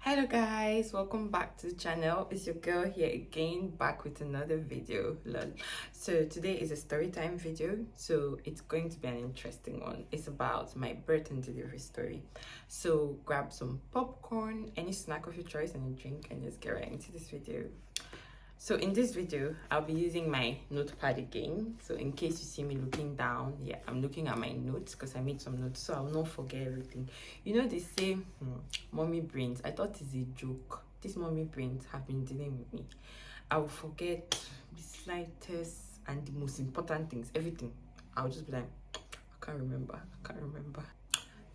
Hello guys, welcome back to the channel. It's your girl here again, back with another video. Lol. So today is a story time video, so it's going to be an interesting one. It's about my birth and delivery story. So grab some popcorn, any snack of your choice, and a drink, and just get right into this video. So in this video, I'll be using my notepad again. So in case you see me looking down, yeah, I'm looking at my notes because I made some notes so I'll not forget everything. You know, they say, mommy brains. I thought it's a joke. These mommy brains have been dealing with me. I will forget the slightest and the most important things, everything. I'll just be like, I can't remember.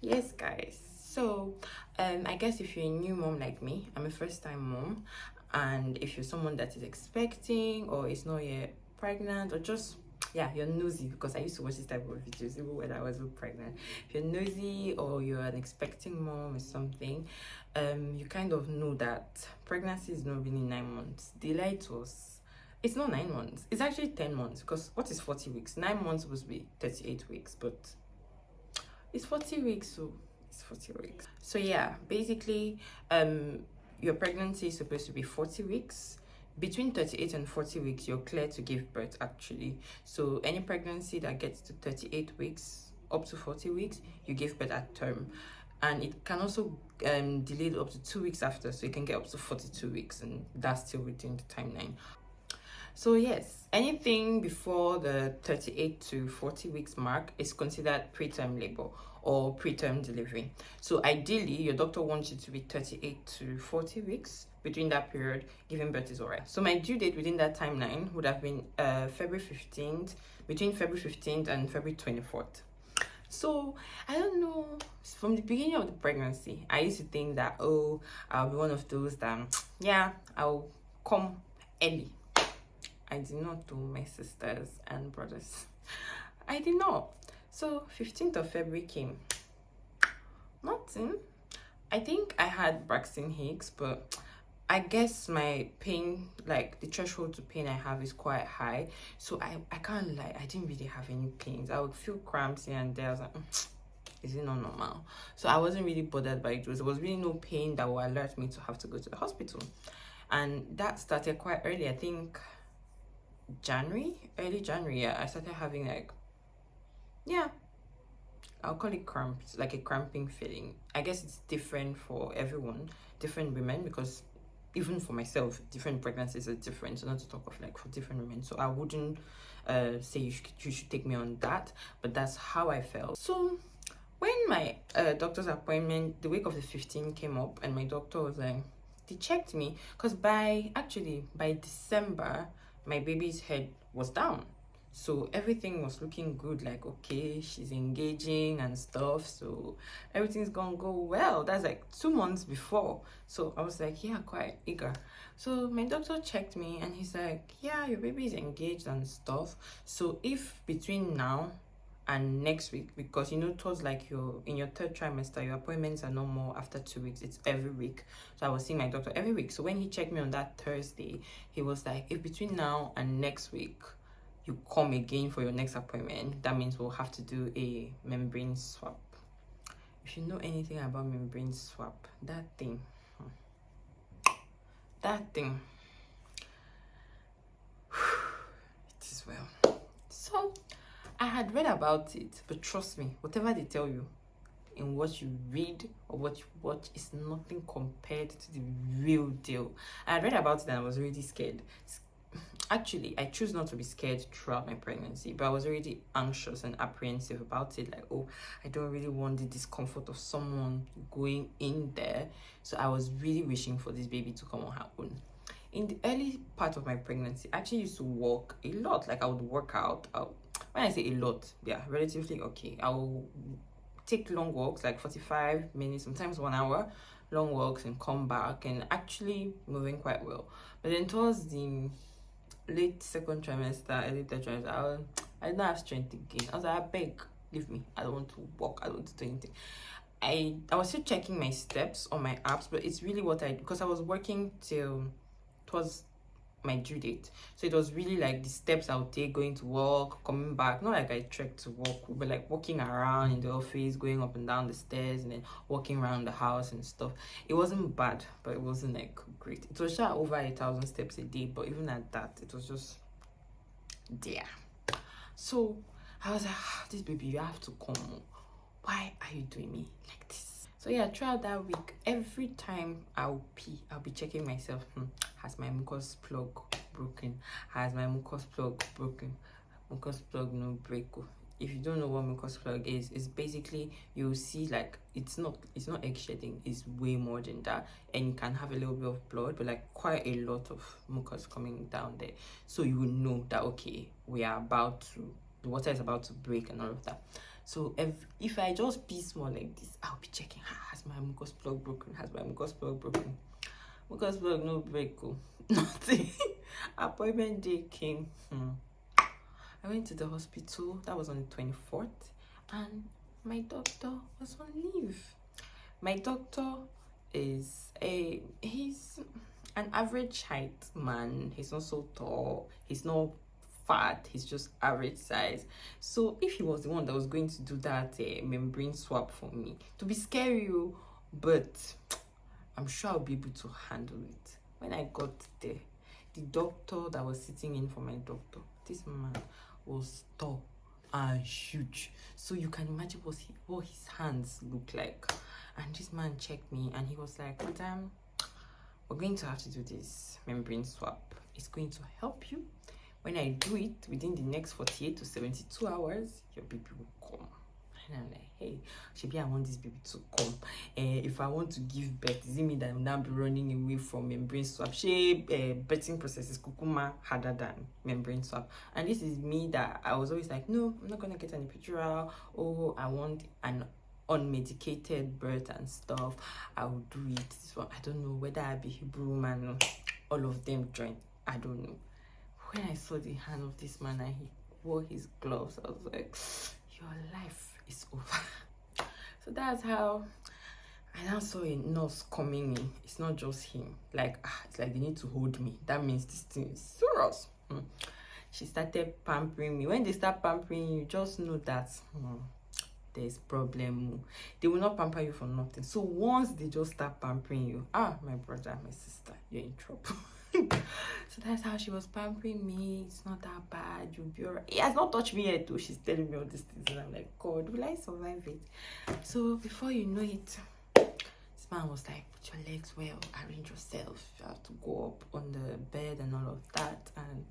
Yes, guys. So, I guess if you're a new mom like me, I'm a first-time mom, and if you're someone that is expecting or is not yet pregnant, or just you're nosy, because I used to watch this type of videos even when I wasn't pregnant. If you're nosy or you're an expecting mom or something, you kind of know that pregnancy is not really 9 months. The light was, it's not 9 months. It's actually 10 months, because what is 40 weeks? 9 months supposed to be 38 weeks, but it's 40 weeks, so it's 40 weeks. So yeah, basically, your pregnancy is supposed to be 40 weeks. Between 38 and 40 weeks, you're clear to give birth, actually. So any pregnancy that gets to 38 weeks, up to 40 weeks, you give birth at term. And it can also delay up to 2 weeks after, so you can get up to 42 weeks, and that's still within the timeline. So yes, anything before the 38 to 40 weeks mark is considered preterm labor or preterm delivery. So ideally, your doctor wants you to be 38 to 40 weeks. Between that period, giving birth is alright. So my due date within that timeline would have been February 15th, between February 15th and February 24th. So I don't know, from the beginning of the pregnancy, I used to think that, oh, I'll be one of those that, I'll come early. I did not do my sisters and brothers. I did not. So 15th of February came. Nothing. I think I had Braxton Hicks, but I guess my pain, like the threshold to pain I have, is quite high. So I can't lie, I didn't really have any pains. I would feel cramps here and there. I was like, is it not normal? So I wasn't really bothered by it. There was really no pain that would alert me to have to go to the hospital. And that started quite early. I think early January. I started having I'll call it cramps, like a cramping feeling. I guess it's different for everyone, different women, because even for myself, different pregnancies are different. So not to talk of like for different women. So I wouldn't say you should take me on that, but that's how I felt. So when my doctor's appointment, the week of the 15th came up, and my doctor was like, they checked me, because by December, my baby's head was down, so everything was looking good, like, okay, she's engaging and stuff, so everything's gonna go well. That's like 2 months before. So I was like, yeah, quite eager. So my doctor checked me, and he's like, yeah, your baby is engaged and stuff, so if between now and next week, because you know, towards like you're in your 3rd trimester, your appointments are no more after 2 weeks, it's every week. So I was seeing my doctor every week. So when he checked me on that Thursday, he was like, if between now and next week you come again for your next appointment, that means we'll have to do a membrane swap. If you know anything about membrane swap, that thing it is well. So I had read about it, but trust me, whatever they tell you in what you read or what you watch is nothing compared to the real deal. I had read about it and I was really scared. Actually, I choose not to be scared throughout my pregnancy, but I was already anxious and apprehensive about it. Like, oh, I don't really want the discomfort of someone going in there. So I was really wishing for this baby to come on her own. In the early part of my pregnancy, I actually used to walk a lot. Like, I would work out. When I say a lot, relatively okay. I will take long walks, like 45 minutes, sometimes 1 hour, long walks, and come back, and actually moving quite well. But then towards the late 2nd trimester, early 3rd trimester, I didn't have strength again. I was like, I beg, leave me. I don't want to walk. I don't want to do anything. I was still checking my steps on my apps, but it's really because I was working till towards my due date. So it was really like the steps I would take going to work, coming back. Not like I trekked to work, but like walking around in the office, going up and down the stairs, and then walking around the house and stuff. It wasn't bad, but it wasn't like great. It was just over 1,000 steps a day, but even at that, it was just there. So I was like, this baby, you have to come. Why are you doing me like this? So yeah, throughout that week, every time I'll pee, I'll be checking myself. Has my mucus plug broken? Has my mucus plug broken? Mucus plug no break. If you don't know what mucus plug is, it's basically, you'll see like it's not egg shedding, it's way more than that, and you can have a little bit of blood, but like quite a lot of mucus coming down there. So you will know that okay, the water is about to break and all of that. So if I just pee small like this, I'll be checking, has my mucus plug broken? Has my mucus plug broken? Mucus plug no break. Nothing. Appointment day came. I went to the hospital. That was on the 24th, and my doctor was on leave. My doctor he's an average height man. He's not so tall. He's not fat. He's just average size. So if he was the one that was going to do that membrane swap for me, to be scary, but I'm sure I'll be able to handle it. When I got there, the doctor that was sitting in for my doctor, this man was tall and huge. So you can imagine what his hands look like. And this man checked me and he was like, Madam, we're going to have to do this membrane swap. It's going to help you. When I do it within the next 48 to 72 hours, your baby will come. And I'm like, hey, Shebi, I want this baby to come. If I want to give birth, does it mean that I will now be running away from membrane swap? Birthing process is kukuma harder than membrane swap. And this is me that I was always like, no, I'm not going to get an epidural. Oh, I want an unmedicated birth and stuff. I will do it. This one, I don't know whether I be Hebrew man, all of them join. I don't know. When I saw the hand of this man and he wore his gloves, I was like, your life is over. So that's how I now saw a nurse coming in. It's not just him. It's like they need to hold me. That means this thing is serious. She started pampering me. When they start pampering you, just know that there's problem. They will not pamper you for nothing. So once they just start pampering you, my brother, my sister, you're in trouble. So that's how she was pampering me. It's not that bad, you'll be alright. He has not touched me yet though. She's telling me all these things and I'm like, God, will I survive it? So before you know it, this man was like, put your legs well, arrange yourself, you have to go up on the bed and all of that. And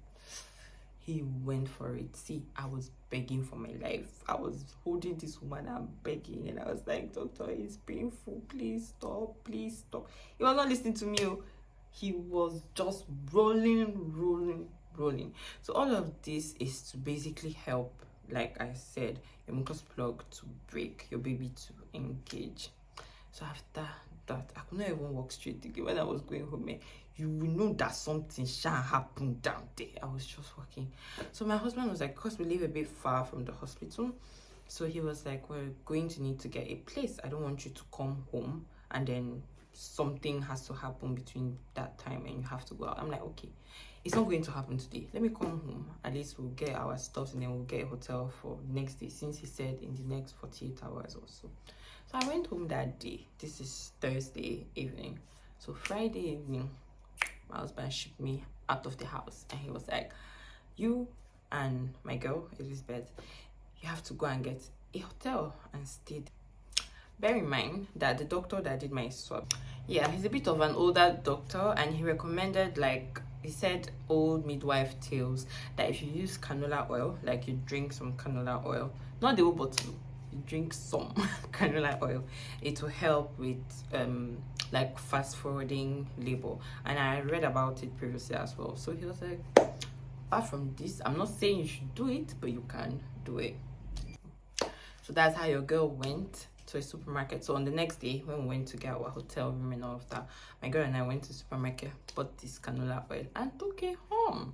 he went for it. See, I was begging for my life. I was holding this woman and begging, and I was like, doctor, it's painful, please stop, please stop. He was not listening to me. He was just rolling. So all of this is to basically help, like I said, your mucus plug to break, your baby to engage. So after that, I could not even walk straight again. When I was going home, you will know that something shall happen down there. I was just walking. So my husband was like, because we live a bit far from the hospital, so he was like, we're going to need to get a place. I don't want you to come home and then something has to happen between that time and you have to go out. I'm like, okay, it's not going to happen today. Let me come home. At least we'll get our stuff and then we'll get a hotel for next day, since he said in the next 48 hours or so. So I went home that day. This is Thursday evening. So Friday evening, my husband shipped me out of the house and he was like, you and my girl, Elizabeth, you have to go and get a hotel and stay. Bear in mind that the doctor that did my swab, he's a bit of an older doctor, and he recommended, like, he said old midwife tales, that if you use canola oil, like you drink some canola oil, not the whole bottle, you drink some canola oil, it will help with like fast forwarding labor. And I read about it previously as well. So he was like, apart from this, I'm not saying you should do it, but you can do it. So that's how your girl went to a supermarket. So on the next day, when we went to get our hotel room and all of that, my girl and I went to the supermarket, bought this canola oil and took it home.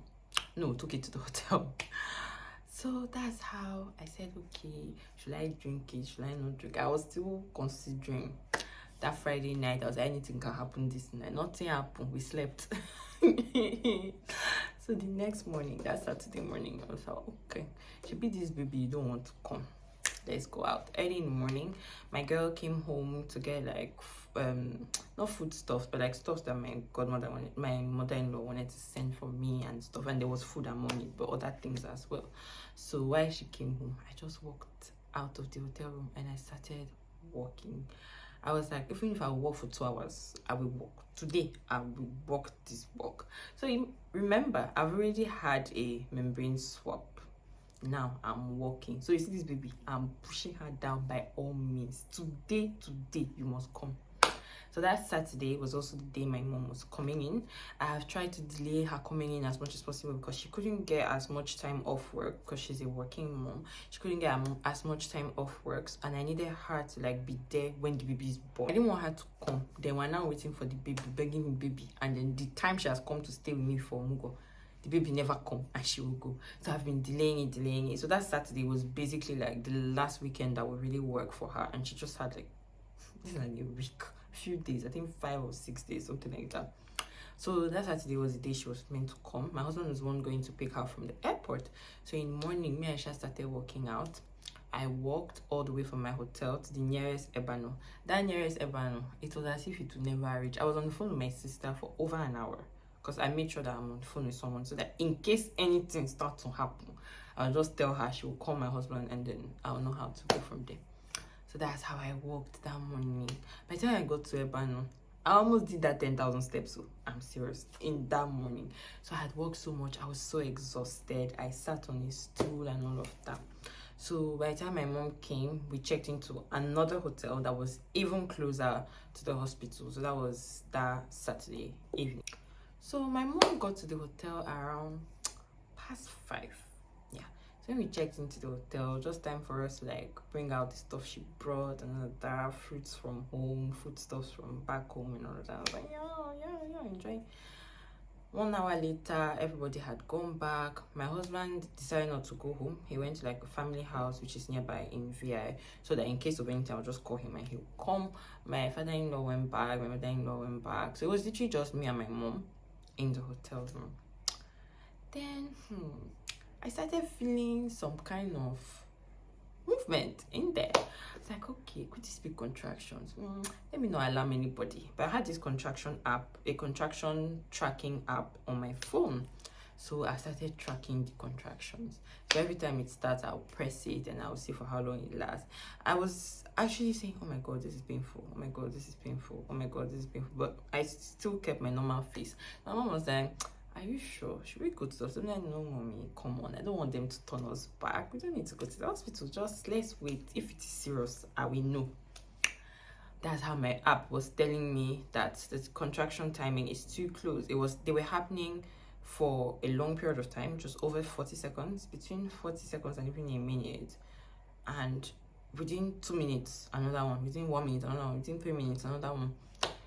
No, took it to the hotel. So that's how I said, okay, should I drink it? Should I not drink it? I was still considering. That Friday night, I was like, anything can happen this night. Nothing happened. We slept. So the next morning, that Saturday morning, I was like, okay, should be this baby, you don't want to come. Let's go out. Early in the morning, my girl came home to get like not food stuff, but like stuff that my godmother wanted, my mother-in-law wanted to send for me and stuff, and there was food among it, but other things as well. So while she came home, I just walked out of the hotel room and I started walking. I was like, even if I walk for 2 hours, I will walk. Today, I will walk this walk. So remember, I've already had a membrane swap. Now I'm walking. So you see this baby, I'm pushing her down by all means. Today, you must come. So that Saturday was also the day my mom was coming in. I have tried to delay her coming in as much as possible because she couldn't get as much time off work because she's a working mom. She couldn't get as much time off work, and I needed her to like be there when the baby is born. I didn't want her to come. Then we're now waiting for the baby, begging me baby, and then the time she has come to stay with me for Mugo, the baby never come and she will go. So I've been delaying it. So that Saturday was basically like the last weekend that would really work for her, and she just had like, this is like a week, few days, I think 5 or 6 days, something like that. So that Saturday was the day she was meant to come. My husband was one going to pick her from the airport. So in the morning, me and Aisha started walking out. I walked all the way from my hotel to the nearest Ebano. That nearest Ebano, it was as if it would never reach. I was on the phone with my sister for over an hour because I made sure that I'm on the phone with someone so that in case anything starts to happen, I'll just tell her, she will call my husband, and then I'll know how to go from there. So that's how I walked that morning. By the time I got to Ebano, I almost did that 10,000 steps. So I'm serious, in that morning. So I had walked so much. I was so exhausted. I sat on a stool and all of that. So by the time my mom came, we checked into another hotel that was even closer to the hospital. So that was that Saturday evening. So my mom got to the hotel around past 5. Yeah. So when we checked into the hotel, just time for us to like bring out the stuff she brought and all that, fruits from home, foodstuffs from back home and all that. I was like, yeah, enjoy. 1 hour later, everybody had gone back. My husband decided not to go home. He went to like a family house which is nearby in VI, so that in case of anything, I'll just call him and he'll come. My father-in-law went back, my mother-in-law went back. So it was literally just me and my mom in the hotel room. Then I started feeling some kind of movement in there. It's like, okay, could this be contractions? Let me not alarm anybody. But I had this contraction app, a contraction tracking app on my phone. So I started tracking the contractions. So every time it starts, I'll press it and I'll see for how long it lasts. I was actually saying, oh my God, this is painful. Oh my God, this is painful. Oh my God, this is painful. But I still kept my normal face. My mom was like, are you sure? Should we go to the hospital? I'm like, no, mommy, come on. I don't want them to turn us back. We don't need to go to the hospital. Just let's wait. If it is serious, I will know. That's how my app was telling me that the contraction timing is too close. They were happening for a long period of time, just over 40 seconds, between 40 seconds and even a minute. And within 2 minutes, another one. Within 1 minute, another one. Within 3 minutes, another one.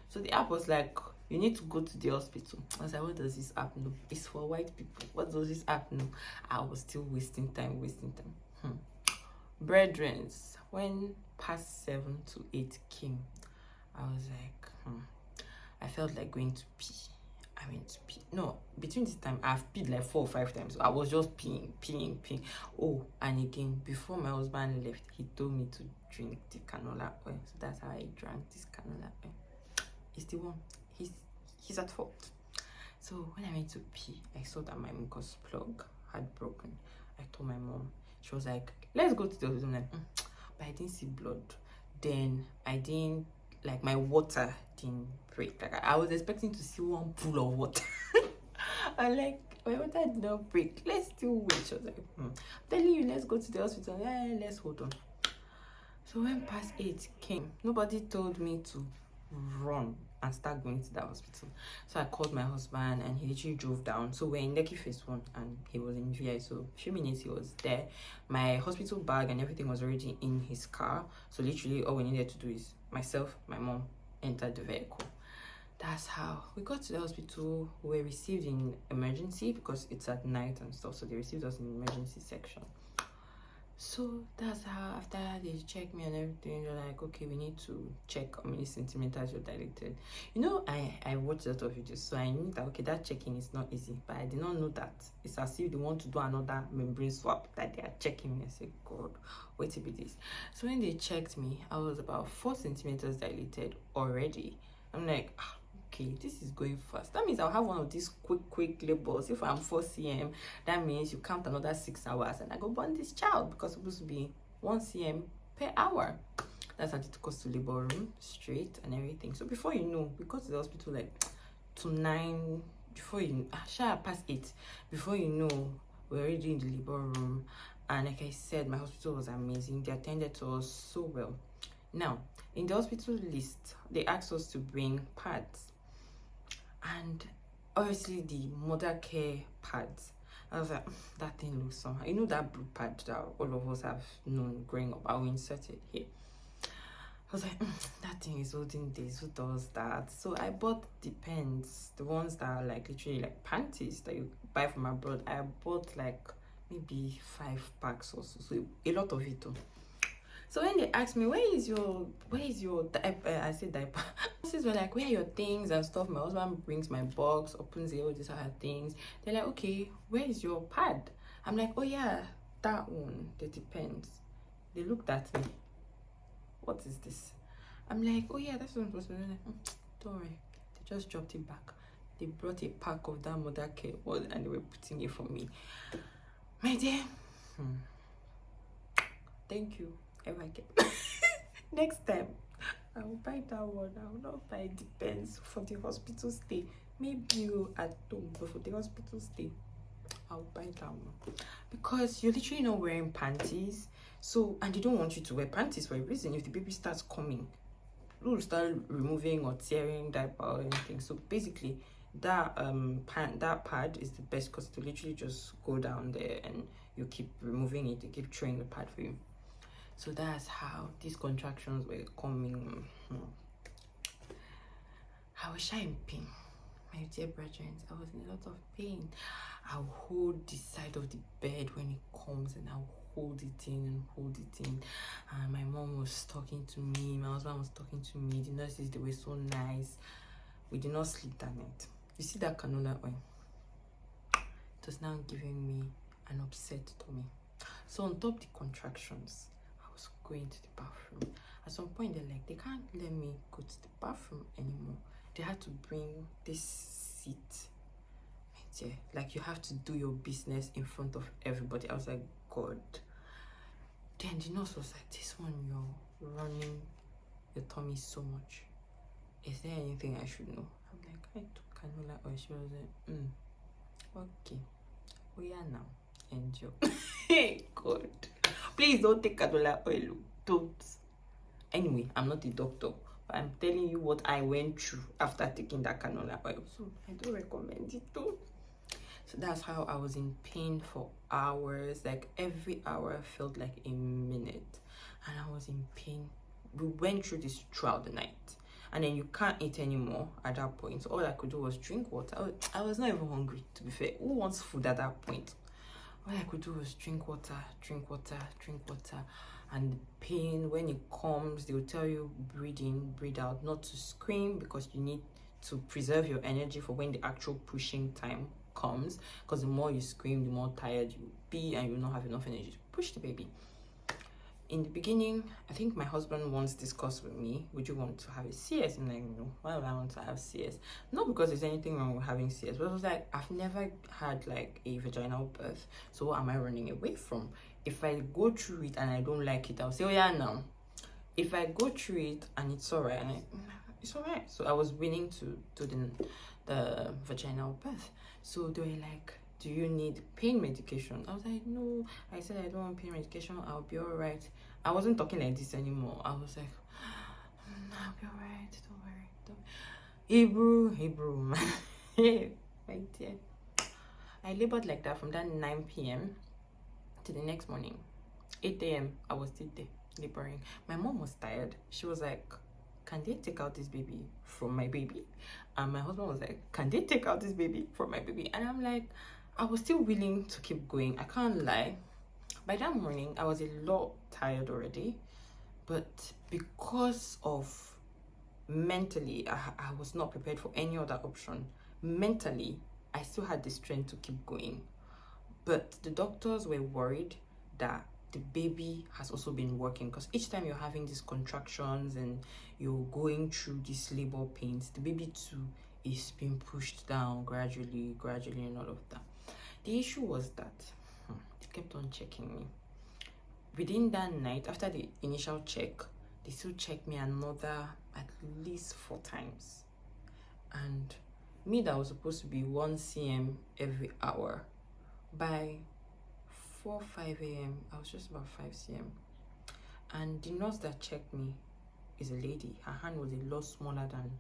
So the app was like, you need to go to the hospital. I was like, what does this app know? It's for white people. What does this app know? I was still wasting time. Brethren, when past 7 to 8 came, I was like, I felt like going to pee. I went to pee. No, between this time, I've peed like 4 or 5 times. So I was just peeing. Oh, and again, before my husband left, he told me to drink the canola oil. So that's how I drank this canola oil. It's the one. He's at fault. So when I went to pee, I saw that my mucus plug had broken. I told my mom. She was like, let's go to the hospital. I'm like, but I didn't see blood. Then I didn't, like, my water didn't break. Like, I was expecting to see one pool of water. I'm like, my water did not break. Let's still wait. She was like, I'm telling you, let's go to the hospital. Yeah, let's hold on. So when past 8 came, nobody told me to run and start going to the hospital. So I called my husband and he literally drove down. So we're in Lekki phase 1 and he was in VI. So a few minutes he was there. My hospital bag and everything was already in his car. So literally all we needed to do is myself, my mom, entered the vehicle. That's how we got to the hospital. We were received in emergency because it's at night and stuff. So they received us in the emergency section. So that's how, after they check me and everything, they're like, okay, we need to check how many centimeters you're dilated. You know, I watched a lot of videos, so I knew that, okay, that checking is not easy, but I did not know that it's as if they want to do another membrane swap, that they are checking me. I said, God, wait a bit this. So when they checked me, I was about 4 centimeters dilated already. I'm like, okay, this is going fast. That means I'll have one of these quick labors. If I'm 4 cm, that means you count another 6 hours and I go born this child, because it's supposed to be 1 cm per hour. That's how it took us to labor room, straight and everything. So before you know, we got to the hospital like to 9, before you past 8, before you know, we're already in the labor room. And like I said, my hospital was amazing. They attended to us so well. Now, in the hospital list, they asked us to bring pads, and obviously the mother care pads. I was like, that thing looks somehow. You know that blue pad that all of us have known growing up? I will insert it here. I was like, that thing is holding this. Who does that? So I bought the pants, the ones that are like literally like panties that you buy from abroad. I bought like maybe 5 packs or so a lot of it too. So when they asked me, where is your diaper? I said diaper. Nurses were like, where are your things and stuff? My husband brings my box, opens it, all these other things. They're like, okay, where is your pad? I'm like, oh yeah, that one. That depends. They looked at me. What is this? I'm like, oh yeah, that's what I'm supposed to do. Like, don't worry. They just dropped it back. They brought a pack of that mother care one and they were putting it for me. My dear, thank you. If I get next time, I will buy that one. I will not buy Depends for the hospital stay. Maybe you at home, but for the hospital stay, I'll buy that one, because you're literally not wearing panties. So, and they don't want you to wear panties for a reason. If the baby starts coming, you'll start removing or tearing diaper or anything. So basically, that pad is the best, because to literally just go down there and you keep removing it, they keep throwing the pad for you. So that's how these contractions were coming. I was in pain, my dear brethren. I was in a lot of pain. I'll hold the side of the bed when it comes, and I'll hold it in and hold it in. And my mom was talking to me, my husband was talking to me. The nurses, they were so nice. We did not sleep that night. You see that canola oil? It was now giving me an upset tummy. So on top of the contractions, going to the bathroom. At some point, they're like, they can't let me go to the bathroom anymore. They had to bring this seat. Yeah, like you have to do your business in front of everybody. I was like, God. Then the nurse was like, this one, you're running your tummy so much. Is there anything I should know? I'm like, I took canola oil. She was like, okay. We are now. Enjoy. Hey, God. Please don't take canola oil. Don't. Anyway, I'm not a doctor, but I'm telling you what I went through after taking that canola oil. So I don't recommend it too. So that's how I was in pain for hours. Like every hour felt like a minute. And I was in pain. We went through this throughout the night. And then you can't eat anymore at that point. So all I could do was drink water. I was not even hungry, to be fair. Who wants food at that point? All I could do was drink water. And the pain, when it comes, they will tell you breathe in, breathe out, not to scream, because you need to preserve your energy for when the actual pushing time comes, because the more you scream, the more tired you will be and you will not have enough energy to push the baby. In the beginning, I think my husband once discussed with me, would you want to have a CS? I'm like, no, why would I want to have CS? Not because there's anything wrong with having CS, but it was like, I've never had like a vaginal birth, so what am I running away from? If I go through it and I don't like it, I'll say, oh yeah, no. If I go through it and it's all right, it's all right. So I was willing to do the vaginal birth. So they were like, do you need pain medication? I was like, no. I said, I don't want pain medication. I'll be all right. I wasn't talking like this anymore. I was like, I'll be all right. Don't worry. Hebrew. My dear. I labored like that from that 9 p.m. to the next morning. 8 a.m. I was still there laboring. My mom was tired. She was like, can they take out this baby from my baby? And my husband was like, can they take out this baby from my baby? And I'm like, I was still willing to keep going. I can't lie. By that morning, I was a lot tired already, but because of mentally, I was not prepared for any other option. Mentally, I still had the strength to keep going. But the doctors were worried that the baby has also been working, because each time you're having these contractions and you're going through these labor pains, the baby too is being pushed down gradually, and all of that. The issue was that they kept on checking me. Within that night, after the initial check, they still checked me another at least 4 times. And me that was supposed to be 1 cm every hour, by 5 a.m. I was just about 5 cm. And the nurse that checked me is a lady. Her hand was a lot smaller than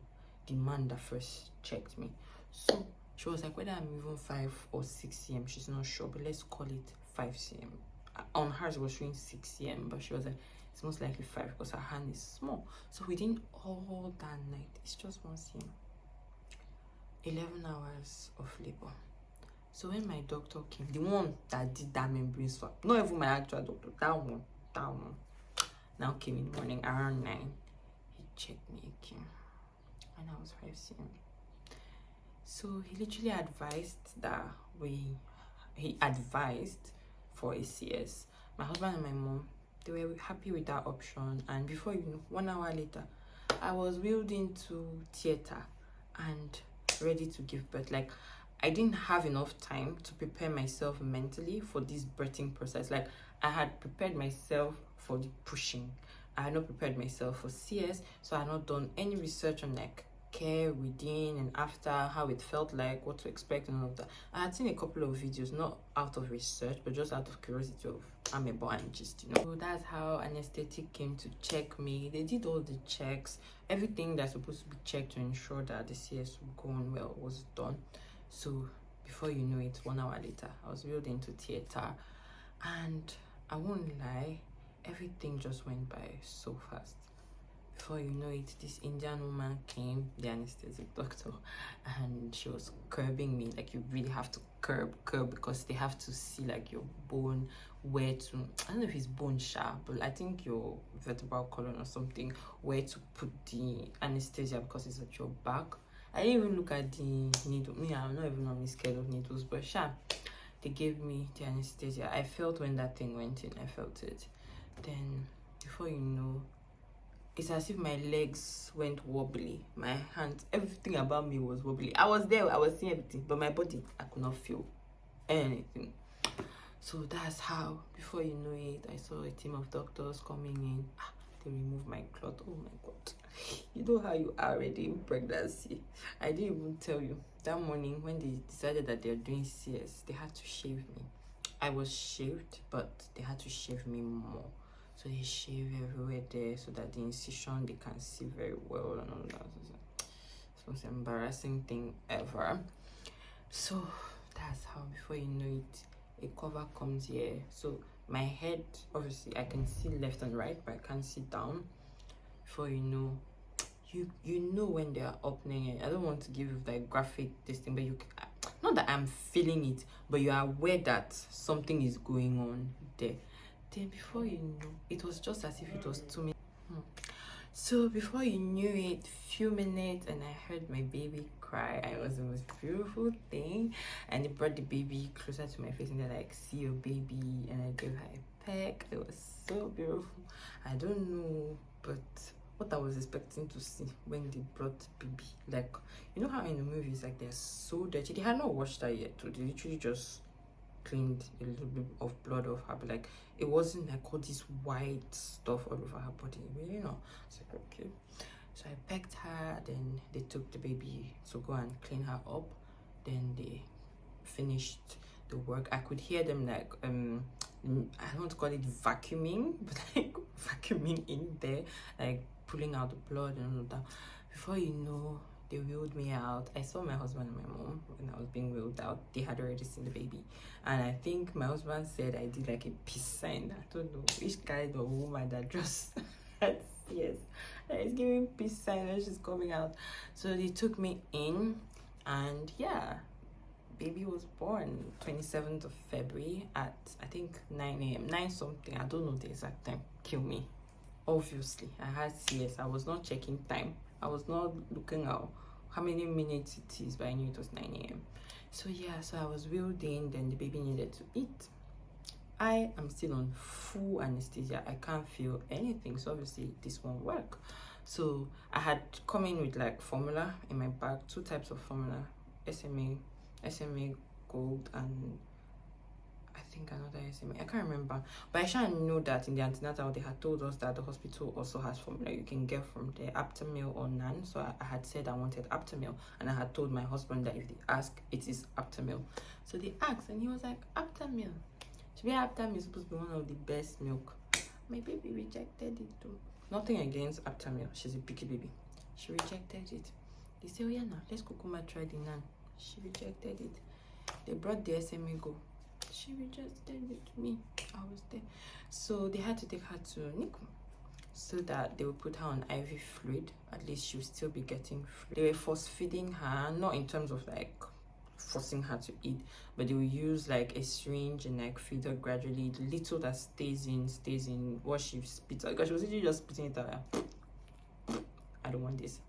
the man that first checked me. So she was like, whether I'm even 5 or 6 cm, she's not sure, but let's call it 5 cm. On hers it was showing 6 cm, but she was like, it's most likely 5 because her hand is small. So within all that night, it's just 1 cm. 11 hours of labor. So when my doctor came, the one that did that membrane swap, not even my actual doctor, that one now came in the morning around 9. He checked me again and I was 5 cm. So he literally advised that he advised for a CS. My husband and my mom, they were happy with that option, and before you know, 1 hour later, I was wheeled into theater and ready to give birth. Like, I didn't have enough time to prepare myself mentally for this birthing process. Like, I had prepared myself for the pushing. I had not prepared myself for CS, so I had not done any research on like care within and after, how it felt like, what to expect and all of that. I had seen a couple of videos, not out of research, but just out of curiosity of amebo and just, you know. So that's how anesthetic came to check me. They did all the checks. Everything that's supposed to be checked to ensure that the CS would go on well was done. So before you know it, 1 hour later, I was wheeled into theater, and I won't lie, everything just went by so fast. Before you know it, this Indian woman came, the anesthetic doctor, and she was curbing me. Like, you really have to curb, because they have to see like your bone, where to, I don't know if it's bone sharp, but I think your vertebral column or something, where to put the anesthesia, because it's at your back. I didn't even look at the needle. Me, I'm not even normally scared of needles, but they gave me the anesthesia. I felt when that thing went in, I felt it. Then before you know, it's as if my legs went wobbly, my hands, everything about me was wobbly. I was there, I was seeing everything, but my body, I could not feel anything. So that's how, before you know it, I saw a team of doctors coming in. They removed my clot. Oh my god, you know how you are already in pregnancy. I didn't even tell you, that morning when they decided that they're doing CS, they had to shave me. I was shaved, but they had to shave me more. So they shave everywhere there so that the incision they can see very well and all that. It's the most embarrassing thing ever. So that's how, before you know it, a cover comes here. So my head, obviously I can see left and right, but I can't see down. Before you know, you know when they are opening it. I don't want to give you like graphic this thing, but you can, not that I'm feeling it, but you are aware that something is going on there. Then before you know, it was just as if it was 2 minutes. So before you knew it, few minutes, and I heard my baby cry. It was the most beautiful thing. And they brought the baby closer to my face and they're like, see your baby, and I gave her a peck. It was so beautiful. I don't know, but what I was expecting to see when they brought baby, like, you know how in the movies, like, they're so dirty. They had not washed her yet, so they literally just cleaned a little bit of blood off her, but like, it wasn't like all this white stuff all over her body, you know. It's like, okay. So I pecked her, then they took the baby to go and clean her up. Then they finished the work. I could hear them like I don't want to call it vacuuming, but like vacuuming in there, like pulling out the blood and all of that. Before you know, they wheeled me out. I saw my husband and my mom when I was being wheeled out. They had already seen the baby, and I think my husband said I did like a peace sign. I don't know which kind of woman that just yes, it's giving peace sign when she's coming out. So they took me in, and yeah, baby was born 27th of February at I think 9 a.m. 9 something. I don't know the exact time. Kill me. Obviously, I had CS. I was not checking time. I was not looking at how many minutes it is, but I knew it was 9 a.m. So yeah, so I was wheeled in, then the baby needed to eat. I am still on full anesthesia. I can't feel anything, so obviously this won't work. So I had come in with like formula in my bag, 2 types of formula, SMA Gold, and I think another SMA. I can't remember, but I sure know that in the antenatal they had told us that the hospital also has formula you can get from the Aptamil or Nan. So I had said I wanted Aptamil, and I had told my husband that if they ask, it is Aptamil. So they asked, and he was like, Aptamil. To be Aptamil is supposed to be one of the best milk. My baby rejected it too. Nothing against Aptamil. She's a picky baby. She rejected it. They say, oh yeah, now let's Kukuma try the Nan. She rejected it. They brought the SMA Go. She rejected it to me. I was there. So they had to take her to NICU so that they would put her on IV fluid. At least she would still be getting fluid. They were force feeding her, not in terms of like forcing her to eat, but they will use like a syringe and like feed her gradually. The little that stays in what she spits out, because she was literally just spitting it out. I don't want this.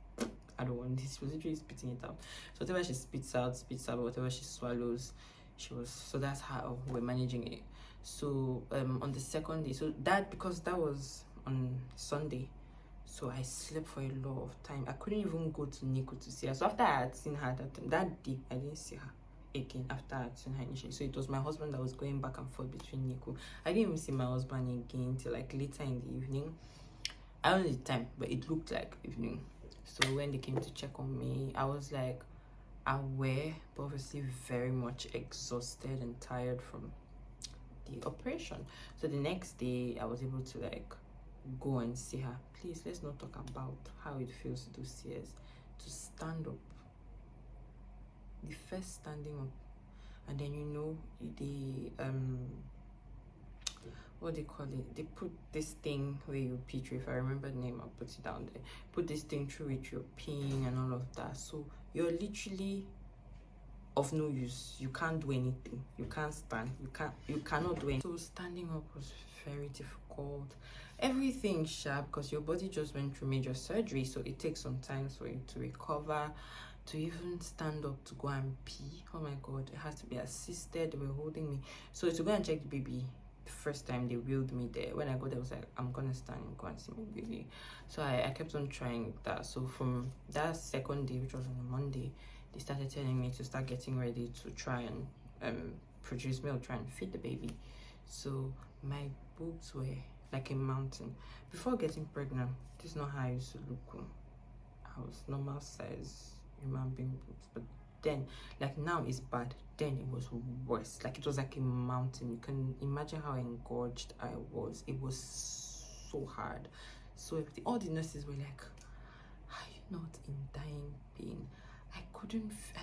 I don't want this. She was literally spitting it out. So whatever she spits out, but whatever she swallows, she was. So that's how we're managing it. So on the second day, so that, because that was on Sunday, so I slept for a lot of time. I couldn't even go to NICU to see her. So after I had seen her that day, I didn't see her again after I had seen her initially. So it was my husband that was going back and forth between NICU. I didn't even see my husband again till like later in the evening. I don't know the time, but it looked like evening. So when they came to check on me, I was like aware, but obviously very much exhausted and tired from the operation. So the next day, I was able to like go and see her. Please, let's not talk about how it feels to do CS, to stand up. The first standing up, and then you know the what they call it, they put this thing where you pee through. If I remember the name, I'll put it down there. Put this thing through which you're peeing and all of that. So you're literally of no use. You can't do anything. You can't stand. You cannot do anything. So standing up was very difficult. Everything sharp, because your body just went through major surgery, so it takes some time for you to recover, to even stand up to go and pee. Oh my god, it has to be assisted. They were holding me. So to go and check the baby, the first time they wheeled me there, when I got there, I was like, I'm gonna stand and go and see my baby. So I kept on trying that. So from that second day, which was on a Monday, they started telling me to start getting ready to try and produce milk, try and feed the baby. So my boobs were like a mountain. Before getting pregnant, this is not how I used to look. I was normal size human being boobs, but then like now it's bad. Then it was worse. Like it was like a mountain. You can imagine how engorged I was. It was so hard. So all the nurses were like, are you not in dying pain? I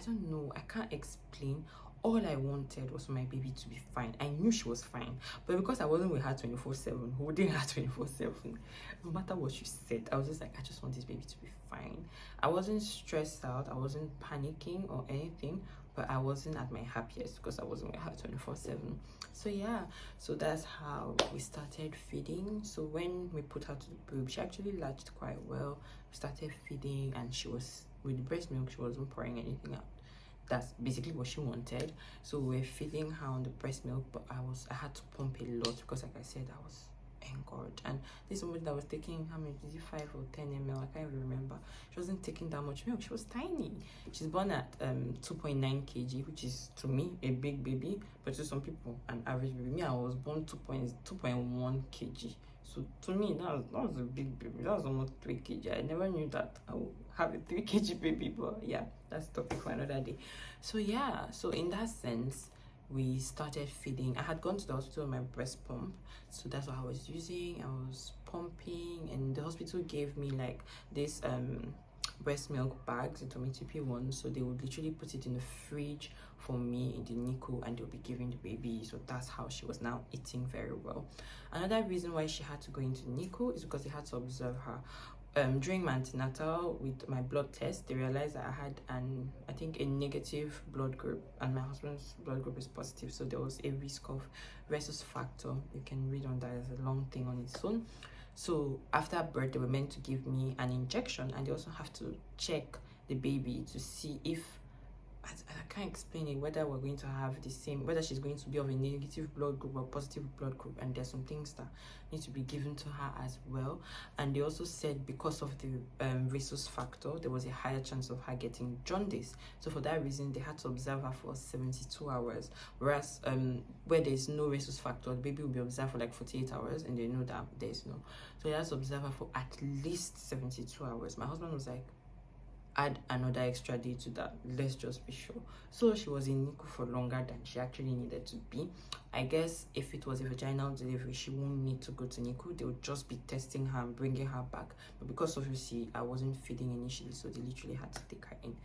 don't know, I can't explain. All I wanted was for my baby to be fine. I knew she was fine, but because I wasn't with her 24/7, holding her 24/7, no matter what she said, I was just like, I just want this baby to be fine. I wasn't stressed out, I wasn't panicking or anything, but I wasn't at my happiest because I wasn't with her 24/7. So yeah, so that's how we started feeding. So when we put her to the boob, she actually latched quite well. We started feeding, and she was, with the breast milk, she wasn't pouring anything out. That's basically what she wanted. So we're feeding her on the breast milk, but I had to pump a lot because, like I said, I was engorged. And this woman that was taking, how many, is it 5 or 10 ml? I can't even remember. She wasn't taking that much milk. She was tiny. She's born at 2.9 kg, which is to me a big baby, but to some people an average baby. Me, I was born 2.1 kg. So to me, that was a big baby. That was almost 3 kg. I never knew that I would have a 3 kg baby, but yeah, that's topic for another day. So yeah, so in that sense, we started feeding. I had gone to the hospital with my breast pump, so that's what I was using. I was pumping, and the hospital gave me like this breast milk bags, the Tomitipi ones, so they would literally put it in the fridge for me in the NICU, and they'll be giving the baby. So that's how she was now eating very well. Another reason why she had to go into NICU is because they had to observe her. during my antenatal with my blood test, they realized that I had I think a negative blood group, and my husband's blood group is positive, so there was a risk of rhesus factor. You can read on that, as a long thing on its own. So after birth, they were meant to give me an injection, and they also have to check the baby to see if I can't explain it, whether we're going to have the same, whether she's going to be of a negative blood group or positive blood group, and there's some things that need to be given to her as well. And they also said because of the rhesus factor, there was a higher chance of her getting jaundice, so for that reason they had to observe her for 72 hours, whereas where there's no rhesus factor, the baby will be observed for like 48 hours, and they know that there's no, so they had to observe her for at least 72 hours. My husband was like, add another extra day to that, let's just be sure. So she was in NICU for longer than she actually needed to be. I guess if it was a vaginal delivery, she won't need to go to NICU. They would just be testing her and bringing her back, but because obviously I wasn't feeding initially, so they literally had to take her in.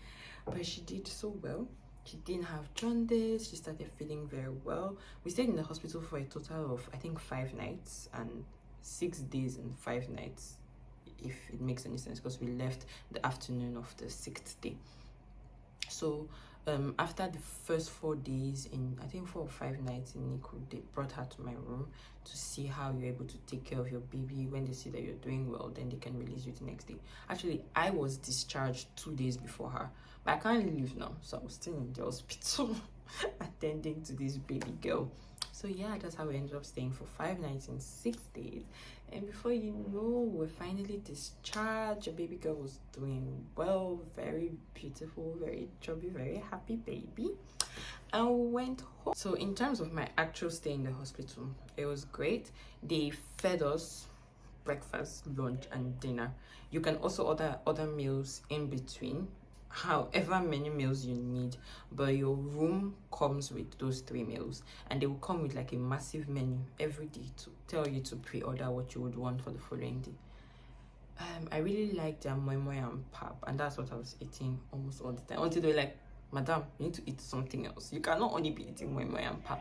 But she did so well. She didn't have jaundice. She started feeling very well. We stayed in the hospital for a total of, I think, 5 nights and 6 days and 5 nights, if it makes any sense, because we left the afternoon of the 6th day. So after the first 4 days, in I think 4 or 5 nights in NICU, they brought her to my room to see how you're able to take care of your baby. When they see that you're doing well, then they can release you the next day. Actually, I was discharged 2 days before her, but I can't leave now, so I was still in the hospital attending to this baby girl. So yeah, that's how we ended up staying for 5 nights and 6 days. And before you know, we're finally discharged. Your baby girl was doing well, very beautiful, very chubby, very happy baby. And we went home. So in terms of my actual stay in the hospital, it was great. They fed us breakfast, lunch, and dinner. You can also order other meals in between, however many meals you need, but your room comes with those 3 meals, and they will come with like a massive menu every day to tell you to pre-order what you would want for the following day. I really liked their moi moi and pap, and that's what I was eating almost all the time, until they were like, madam, you need to eat something else, you cannot only be eating moi moi and pap.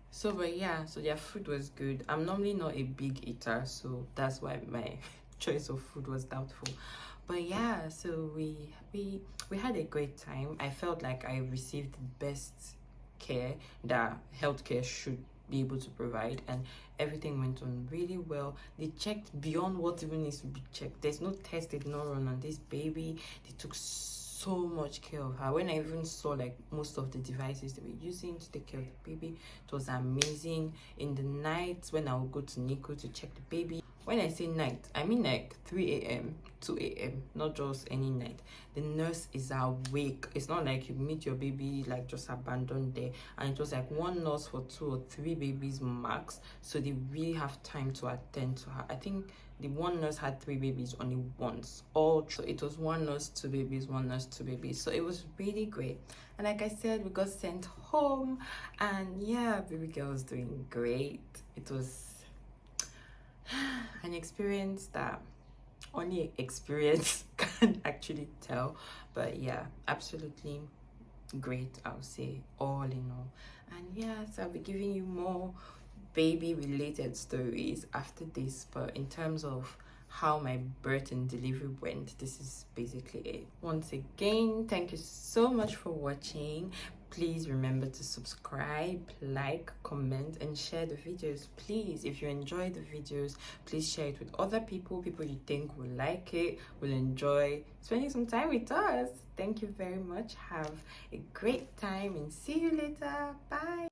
So but yeah, so their food was good. I'm normally not a big eater, so that's why my choice of food was doubtful. But yeah, so we had a great time. I felt like I received the best care that healthcare should be able to provide, and everything went on really well. They checked beyond what even needs to be checked. There's no test they did not run on this baby. They took so much care of her. When I even saw like most of the devices they were using to take care of the baby, it was amazing. In the night when I would go to NICU to check the baby, when I say night, I mean like 3 a.m. 2 a.m, not just any night, the nurse is awake. It's not like you meet your baby like just abandoned there, and it was like 1 nurse for 2 or 3 babies max, so they really have time to attend to her. I think the 1 nurse had 3 babies only once, so it was 1 nurse 2 babies, 1 nurse 2 babies, so it was really great. And like I said, we got sent home, and yeah, baby girl was doing great. It was an experience that only experience can actually tell, but yeah, absolutely great, I'll say, all in all. And yes, I'll be giving you more baby related stories after this, but in terms of how my birth and delivery went, this is basically it. Once again, thank you so much for watching. Please remember to subscribe, like, comment, and share the videos. Please, if you enjoy the videos, please share it with other people you think will like it, will enjoy spending some time with us. Thank you very much. Have a great time, and see you later. Bye.